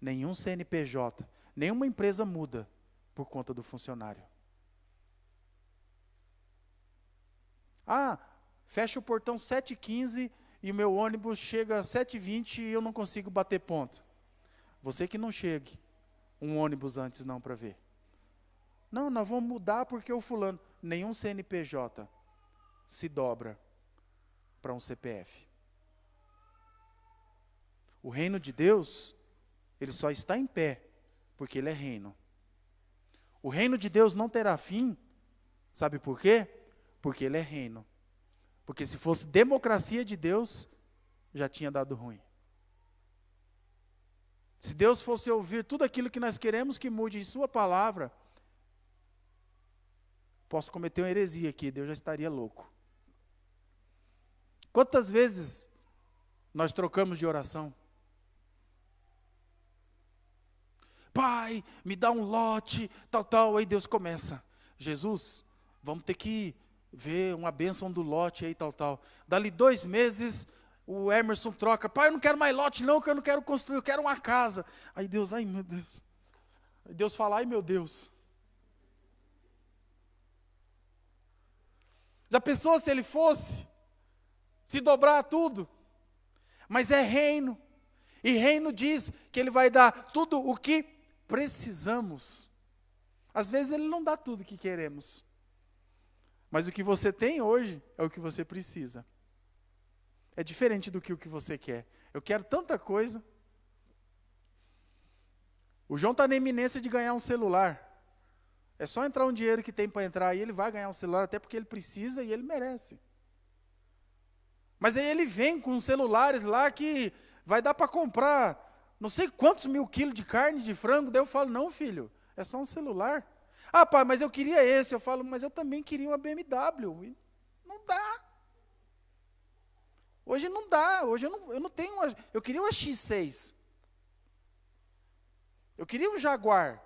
Nenhum CNPJ, nenhuma empresa muda por conta do funcionário. Ah, fecha o portão 7h15 e o meu ônibus chega às 7h20 e eu não consigo bater ponto. Você que não chegue um ônibus antes não para ver. Não, nós vamos mudar porque o fulano. Nenhum CNPJ se dobra para um CPF. O reino de Deus, ele só está em pé porque ele é reino. O reino de Deus não terá fim, sabe por quê? Porque ele é reino. Porque se fosse democracia de Deus, já tinha dado ruim. Se Deus fosse ouvir tudo aquilo que nós queremos que mude em sua palavra, posso cometer uma heresia aqui, Deus já estaria louco. Quantas vezes nós trocamos de oração? Pai, me dá um lote, tal, aí Deus começa. Jesus, vamos ter que ver uma bênção do lote aí, tal. Dali 2 meses, o Emerson troca. Pai, eu não quero mais lote não, que eu não quero construir, eu quero uma casa. Aí Deus, ai meu Deus. Aí Deus fala, ai meu Deus. Já pensou se ele fosse se dobrar tudo? Mas é reino. E reino diz que ele vai dar tudo o que precisamos. Às vezes ele não dá tudo o que queremos. Mas o que você tem hoje é o que você precisa. É diferente do que o que você quer. Eu quero tanta coisa. O João está na iminência de ganhar um celular. É só entrar um dinheiro que tem para entrar e ele vai ganhar um celular, até porque ele precisa e ele merece. Mas aí ele vem com celulares lá que vai dar para comprar não sei quantos mil quilos de carne de frango. Daí eu falo, não filho, é só um celular. Ah pai, mas eu queria esse. Eu falo, mas eu também queria uma BMW. E não dá. Hoje não dá, hoje eu não tenho uma, eu queria uma X6. Eu queria um Jaguar.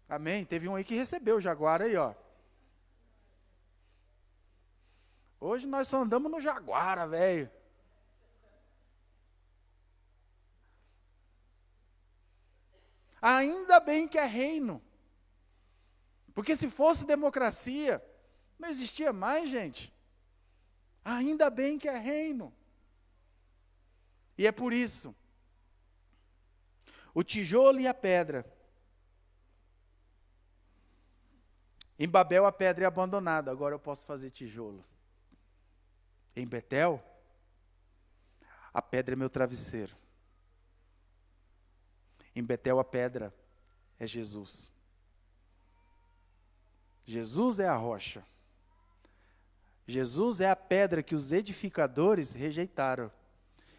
Amém? Teve um aí que recebeu o Jaguar aí, ó. Hoje nós só andamos no Jaguar, velho. Ainda bem que é reino. Porque se fosse democracia, não existia mais, gente. Ainda bem que é reino. E é por isso, o tijolo e a pedra. Em Babel a pedra é abandonada, agora eu posso fazer tijolo. Em Betel, a pedra é meu travesseiro. Em Betel a pedra é Jesus. Jesus é a rocha. Jesus é a pedra que os edificadores rejeitaram.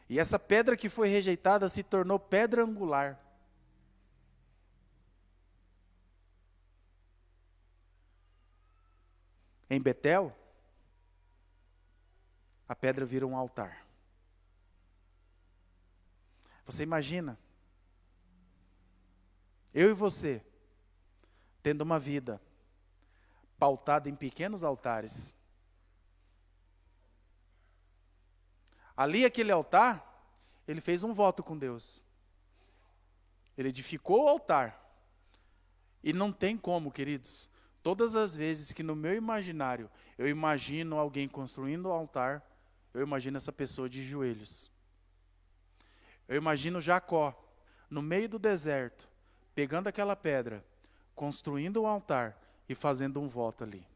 E essa pedra que foi rejeitada se tornou pedra angular. Em Betel, a pedra vira um altar. Você imagina? Eu e você, tendo uma vida pautada em pequenos altares. Ali, aquele altar, ele fez um voto com Deus. Ele edificou o altar. E não tem como, queridos, todas as vezes que no meu imaginário eu imagino alguém construindo o altar, eu imagino essa pessoa de joelhos. Eu imagino Jacó, no meio do deserto, pegando aquela pedra, construindo um altar e fazendo um voto ali.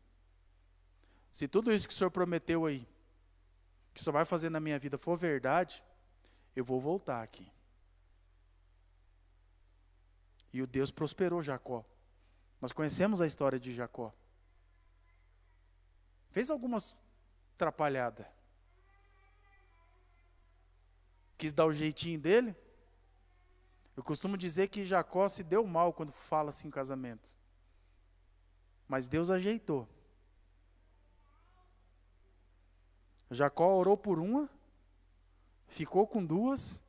Se tudo isso que o Senhor prometeu aí, que o Senhor vai fazer na minha vida for verdade, eu vou voltar aqui. E o Deus prosperou Jacó. Nós conhecemos a história de Jacó. Fez algumas atrapalhadas. Quis dar o jeitinho dele. Eu costumo dizer que Jacó se deu mal quando fala assim em casamento. Mas Deus ajeitou. Jacó orou por uma, ficou com duas,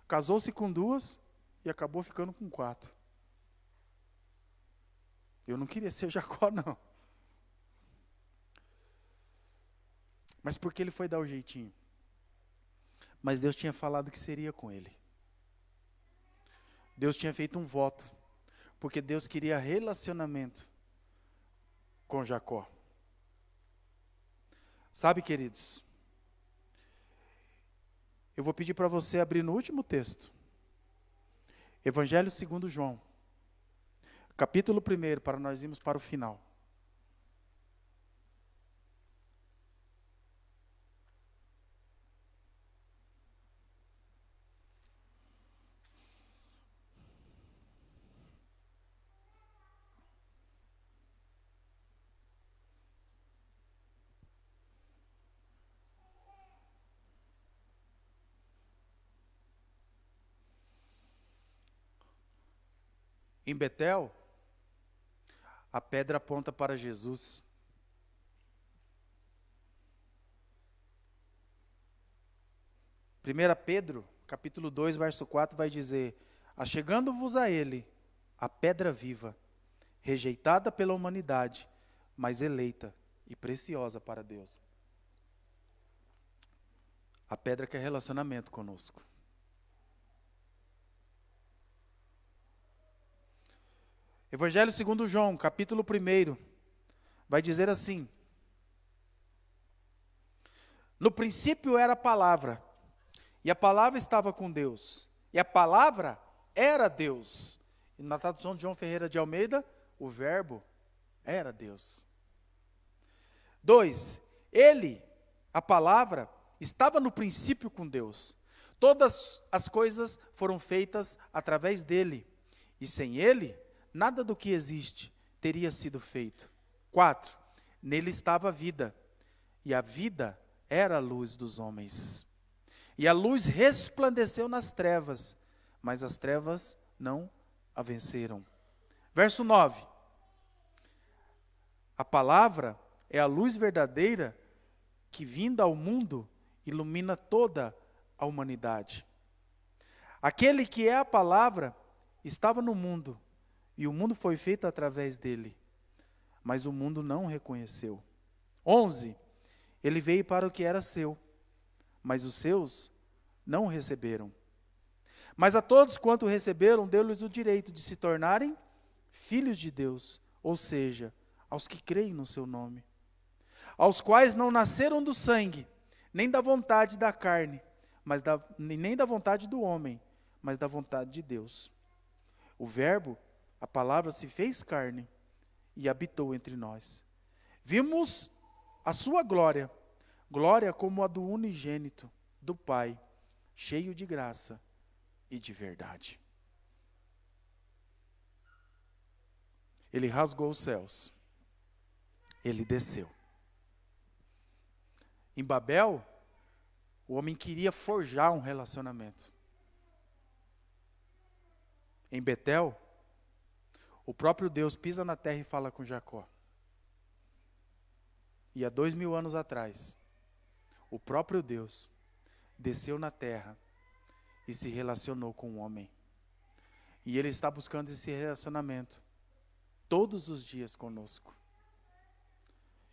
casou-se com duas e acabou ficando com 4. Eu não queria ser Jacó, não. Mas porque ele foi dar o jeitinho. Mas Deus tinha falado que seria com ele. Deus tinha feito um voto, porque Deus queria relacionamento com Jacó. Sabe, queridos, eu vou pedir para você abrir no último texto, Evangelho segundo João, capítulo 1, para nós irmos para o final. Em Betel, a pedra aponta para Jesus. Primeira Pedro, capítulo 2, verso 4, vai dizer: achegando-vos a ele, a pedra viva, rejeitada pela humanidade, mas eleita e preciosa para Deus. A pedra quer relacionamento conosco. Evangelho segundo João, capítulo 1, vai dizer assim: no princípio era a palavra, e a palavra estava com Deus, e a palavra era Deus. E na tradução de João Ferreira de Almeida, o verbo era Deus. 2, ele, a palavra, estava no princípio com Deus. Todas as coisas foram feitas através dele, e sem ele, nada do que existe teria sido feito. 4, nele estava a vida, e a vida era a luz dos homens. E a luz resplandeceu nas trevas, mas as trevas não a venceram. Verso 9, a palavra é a luz verdadeira que, vinda ao mundo, ilumina toda a humanidade. Aquele que é a palavra estava no mundo, e o mundo foi feito através dele, mas o mundo não o reconheceu. 11, ele veio para o que era seu, mas os seus não o receberam. Mas a todos quanto o receberam, deu-lhes o direito de se tornarem filhos de Deus, ou seja, aos que creem no seu nome, aos quais não nasceram do sangue, nem da vontade da carne, nem da vontade do homem, mas da vontade de Deus. O Verbo, a palavra, se fez carne e habitou entre nós. Vimos a sua glória, glória como a do unigênito do Pai, cheio de graça e de verdade. Ele rasgou os céus, ele desceu. Em Babel, o homem queria forjar um relacionamento. Em Betel, o próprio Deus pisa na terra e fala com Jacó. E há 2000 anos atrás, o próprio Deus desceu na terra e se relacionou com o homem. E Ele está buscando esse relacionamento todos os dias conosco.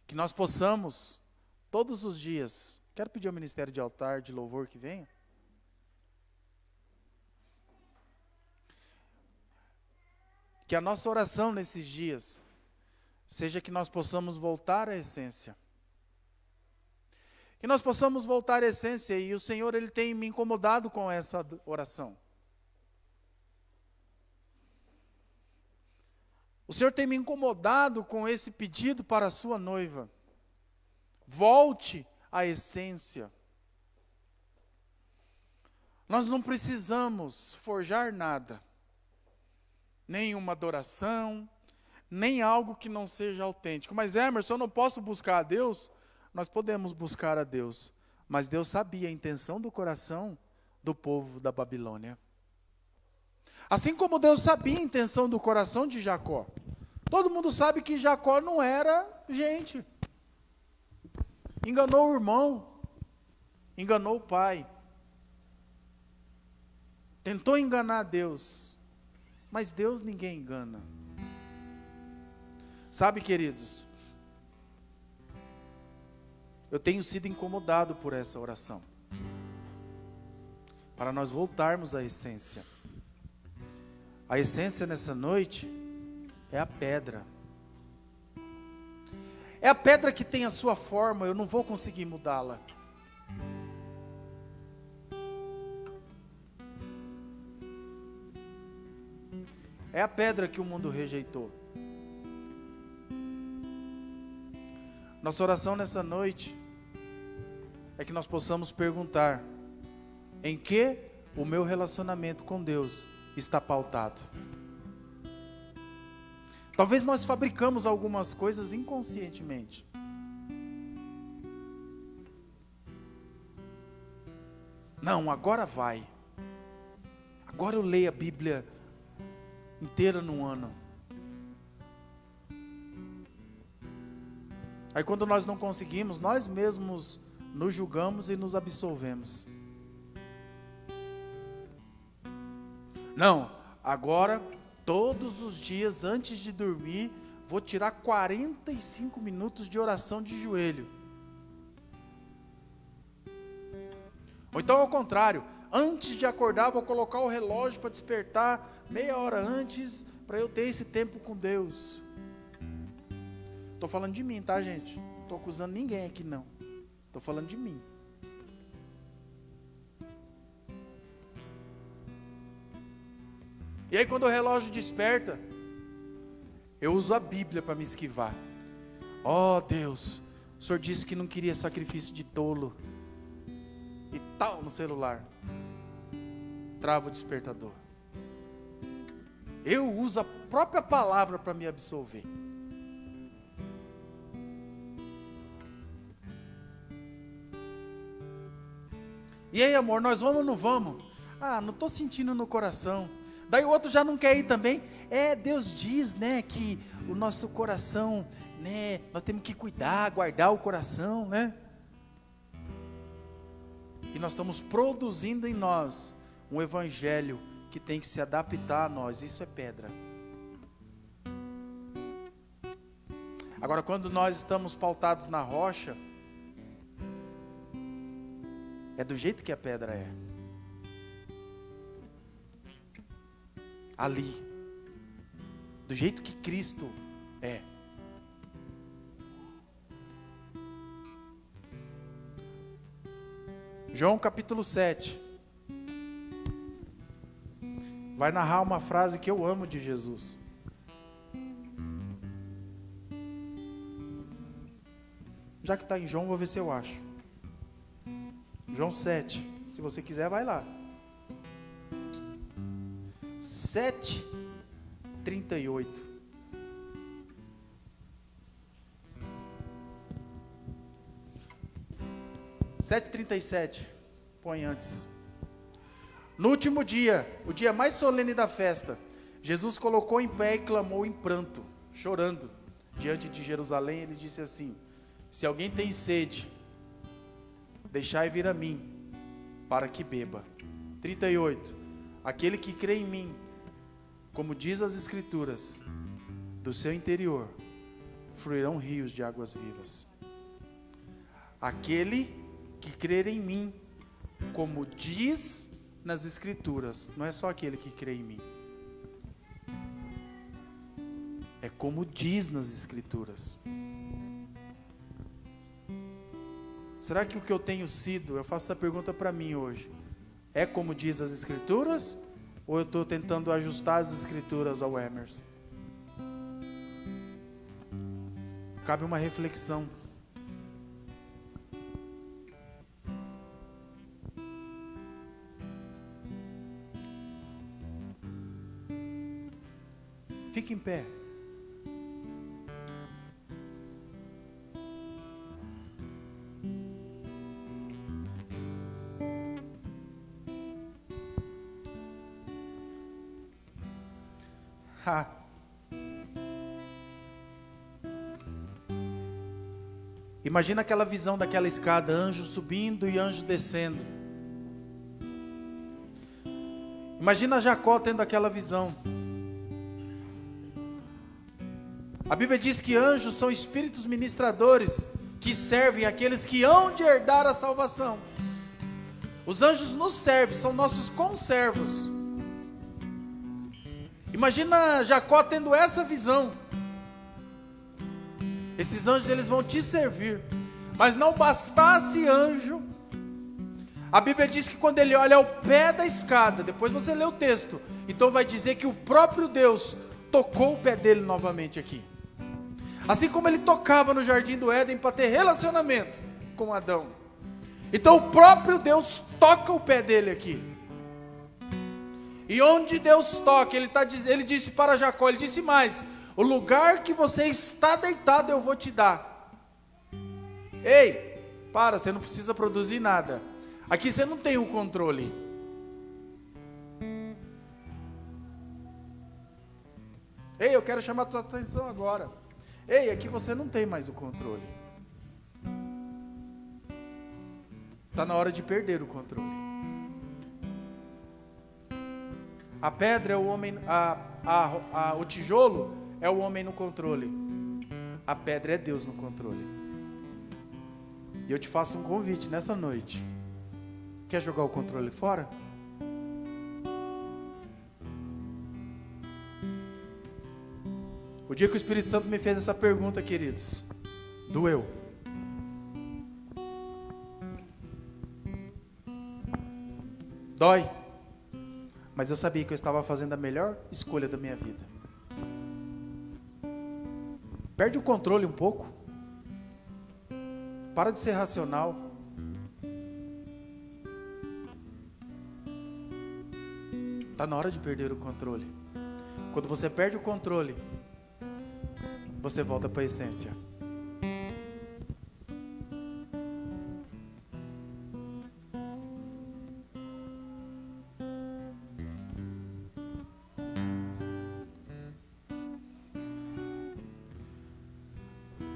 Que nós possamos, todos os dias, quero pedir ao ministério de altar, de louvor que venha. Que a nossa oração nesses dias seja que nós possamos voltar à essência. Que nós possamos voltar à essência, e o Senhor, Ele tem me incomodado com essa oração. O Senhor tem me incomodado com esse pedido para a sua noiva. Volte à essência. Nós não precisamos forjar nada. Nem uma adoração, nem algo que não seja autêntico. Mas Emerson, eu não posso buscar a Deus? Nós podemos buscar a Deus. Mas Deus sabia a intenção do coração do povo da Babilônia. Assim como Deus sabia a intenção do coração de Jacó. Todo mundo sabe que Jacó não era gente. Enganou o irmão. Enganou o pai. Tentou enganar Deus. Mas Deus ninguém engana. Sabe, queridos, eu tenho sido incomodado por essa oração. Para nós voltarmos à essência. A essência nessa noite é a pedra. É a pedra que tem a sua forma, eu não vou conseguir mudá-la. É a pedra que o mundo rejeitou. Nossa oração nessa noite é que nós possamos perguntar: em que o meu relacionamento com Deus está pautado? Talvez nós fabricamos algumas coisas inconscientemente. Não, agora vai. Agora eu leio a Bíblia inteira num ano. Aí quando nós não conseguimos, nós mesmos nos julgamos e nos absolvemos. Não, agora, todos os dias, antes de dormir, vou tirar 45 minutos de oração de joelho. Ou então ao contrário, antes de acordar, vou colocar o relógio para despertar meia hora antes, para eu ter esse tempo com Deus. Estou falando de mim, tá, gente? Não estou acusando ninguém aqui, não. Estou falando de mim. E aí quando o relógio desperta, eu uso a Bíblia para me esquivar. Oh Deus, o Senhor disse que não queria sacrifício de tolo. E tal no celular. Trava o despertador. Eu uso a própria palavra para me absolver. E aí, amor, nós vamos ou não vamos? Ah, não estou sentindo no coração. Daí o outro já não quer ir também. Deus diz, né, que o nosso coração, né, nós temos que cuidar, guardar o coração, né? E nós estamos produzindo em nós um evangelho que tem que se adaptar a nós. Isso é pedra. Agora, quando nós estamos pautados na rocha, é do jeito que a pedra é. ali, do jeito que Cristo é. João capítulo 7 vai narrar uma frase que eu amo de Jesus. Já que está em João, vou ver se eu acho. João 7, se você quiser, vai lá. 7:38. Sete 37, põe antes. No último dia, o dia mais solene da festa, Jesus colocou em pé e clamou em pranto, chorando, diante de Jerusalém. Ele disse assim: se alguém tem sede, deixai vir a mim, para que beba. 38, aquele que crê em mim, como diz as Escrituras, do seu interior fluirão rios de águas vivas. Aquele que crer em mim, como diz nas Escrituras, não é só aquele que crê em mim, é como diz nas Escrituras. Será que o que eu tenho sido, eu faço essa pergunta para mim hoje, é como diz as Escrituras, ou eu estou tentando ajustar as Escrituras ao Emerson? Cabe uma reflexão. Fique em pé. Ha. Imagina aquela visão daquela escada, anjo subindo e anjo descendo. Imagina Jacó tendo aquela visão. A Bíblia diz que anjos são espíritos ministradores que servem aqueles que hão de herdar a salvação. Os anjos nos servem, são nossos conservos. Imagina Jacó tendo essa visão. Esses anjos, eles vão te servir. Mas não bastasse anjo, a Bíblia diz que quando ele olha ao pé da escada, depois você lê o texto, então vai dizer que o próprio Deus tocou o pé dele novamente aqui. Assim como ele tocava no jardim do Éden para ter relacionamento com Adão. Então o próprio Deus toca o pé dele aqui. E onde Deus toca, ele disse para Jacó, ele disse mais: o lugar que você está deitado eu vou te dar. Ei, para, você não precisa produzir nada. Aqui você não tem o controle. Ei, eu quero chamar a tua atenção agora. Ei, aqui você não tem mais o controle. Está na hora de perder o controle. A pedra é o homem, o tijolo é o homem no controle. A pedra é Deus no controle. E eu te faço um convite nessa noite. Quer jogar o controle fora? O dia que o Espírito Santo me fez essa pergunta, queridos, doeu. Dói. Mas eu sabia que eu estava fazendo a melhor escolha da minha vida. Perde o controle um pouco. Para de ser racional. Está na hora de perder o controle. Quando você perde o controle, você volta para a essência.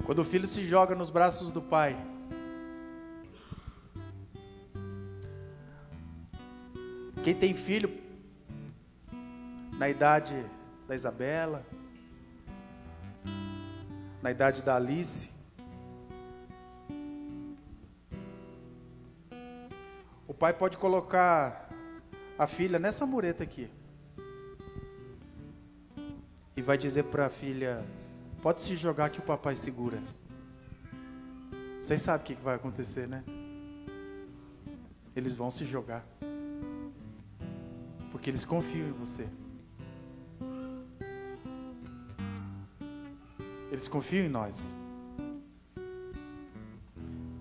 Quando o filho se joga nos braços do pai, quem tem filho na idade da Isabela, na idade da Alice, o pai pode colocar a filha nessa mureta aqui e vai dizer para a filha: pode se jogar que o papai segura. Vocês sabem o que vai acontecer, né? Eles vão se jogar, porque eles confiam em você. Eles confiam em nós.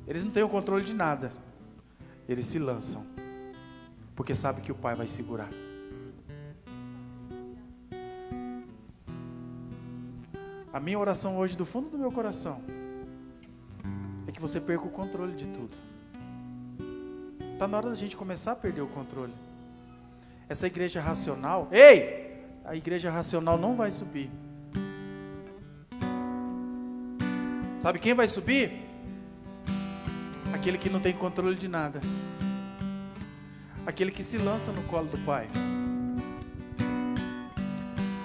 Eles não têm o controle de nada. Eles se lançam, porque sabem que o pai vai segurar. A minha oração hoje, do fundo do meu coração, é que você perca o controle de tudo. Está na hora da gente começar a perder o controle. Essa igreja racional, ei! A igreja racional não vai subir. Sabe quem vai subir? Aquele que não tem controle de nada. Aquele que se lança no colo do Pai.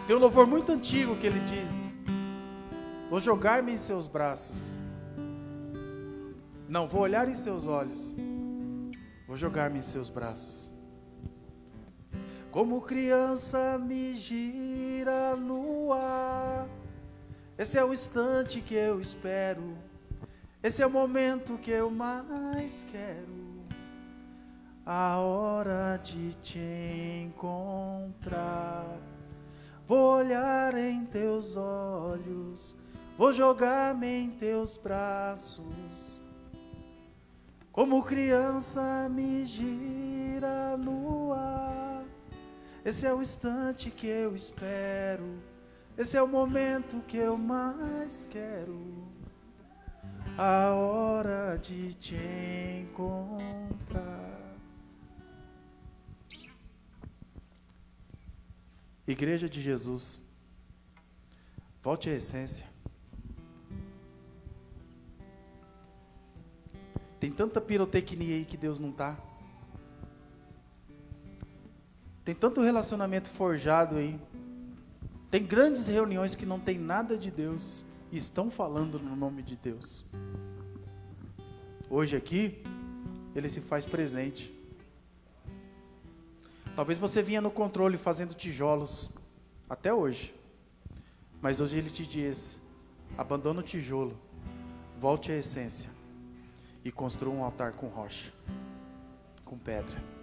Tem um louvor muito antigo que ele diz: vou jogar-me em seus braços. Não, vou olhar em seus olhos. Vou jogar-me em seus braços. Como criança me gira no ar. Esse é o instante que eu espero. Esse é o momento que eu mais quero. A hora de te encontrar. Vou olhar em teus olhos. Vou jogar-me em teus braços. Como criança me gira no ar. Esse é o instante que eu espero. Esse é o momento que eu mais quero. A hora de te encontrar. Igreja de Jesus, volte à essência. Tem tanta pirotecnia aí que Deus não está. Tem tanto relacionamento forjado aí. Tem grandes reuniões que não tem nada de Deus e estão falando no nome de Deus. Hoje aqui, Ele se faz presente. Talvez você vinha no controle fazendo tijolos, até hoje. Mas hoje Ele te diz: abandona o tijolo, volte à essência e construa um altar com rocha, com pedra.